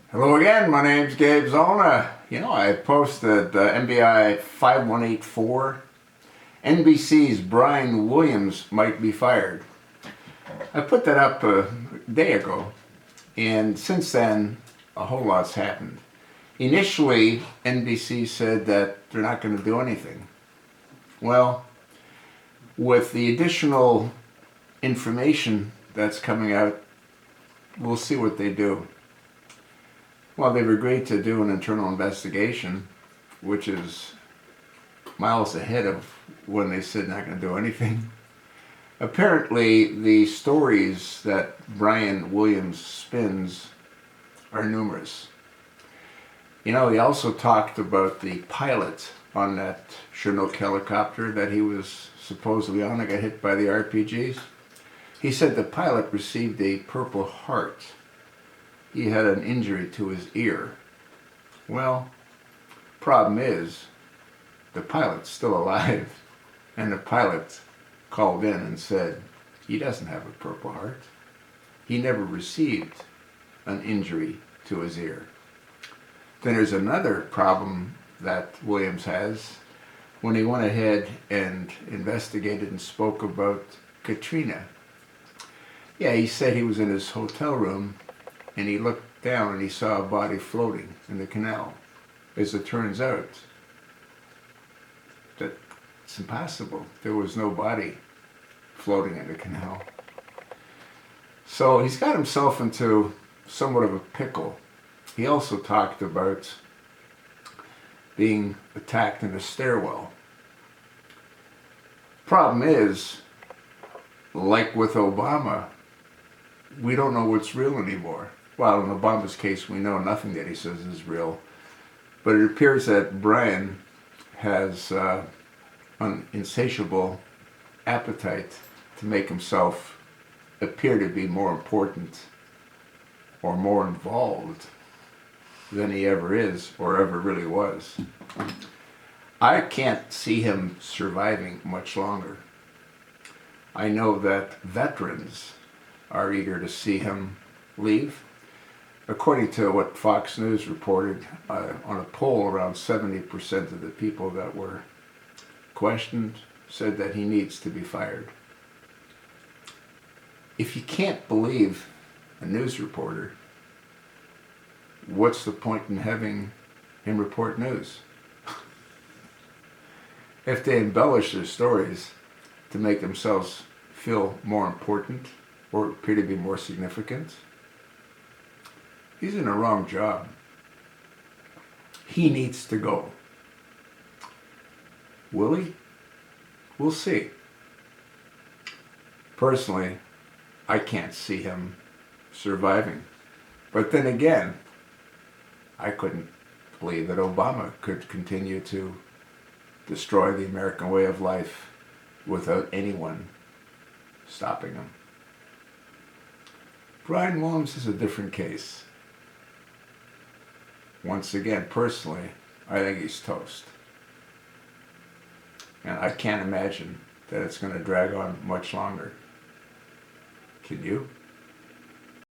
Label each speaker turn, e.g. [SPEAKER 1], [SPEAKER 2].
[SPEAKER 1] Hello again, my name's Gabe Zona. I posted MVI 5184. NBC's Brian Williams might be fired. I put that up a day ago, and since then, a whole lot's happened. Initially, NBC said that they're not going to do anything. Well, with the additional information that's coming out, we'll see what they do. Well, they've agreed to do an internal investigation, which is miles ahead of when they said not going to do anything. Apparently, the stories that Brian Williams spins are numerous. He also talked about the pilot on that Chinook helicopter that he was supposedly on that got hit by the RPGs. He said the pilot received a Purple Heart. He had an injury to his ear. Well, problem is, the pilot's still alive, and the pilot called in and said he doesn't have a Purple Heart. He never received an injury to his ear. Then there's another problem that Williams has when he went ahead and investigated and spoke about Katrina. Yeah, he said he was in his hotel room and he looked down and he saw a body floating in the canal. As it turns out, that's impossible. There was no body floating in the canal. So he's got himself into somewhat of a pickle. He also talked about being attacked in a stairwell. Problem is, like with Obama, we don't know what's real anymore. Well, in Obama's case, we know nothing that he says is real. But it appears that Brian has an insatiable appetite to make himself appear to be more important or more involved than he ever is or ever really was. I can't see him surviving much longer. I know that veterans are eager to see him leave. According to what Fox News reported, on a poll, around 70% of the people that were questioned said that he needs to be fired. If you can't believe a news reporter, what's the point in having him report news? If they embellish their stories to make themselves feel more important or appear to be more significant, he's in the wrong job. He needs to go. Will he? We'll see. Personally, I can't see him surviving. But then again, I couldn't believe that Obama could continue to destroy the American way of life without anyone stopping him. Brian Williams is a different case. Once again, personally, I think he's toast. And I can't imagine that it's going to drag on much longer. Can you?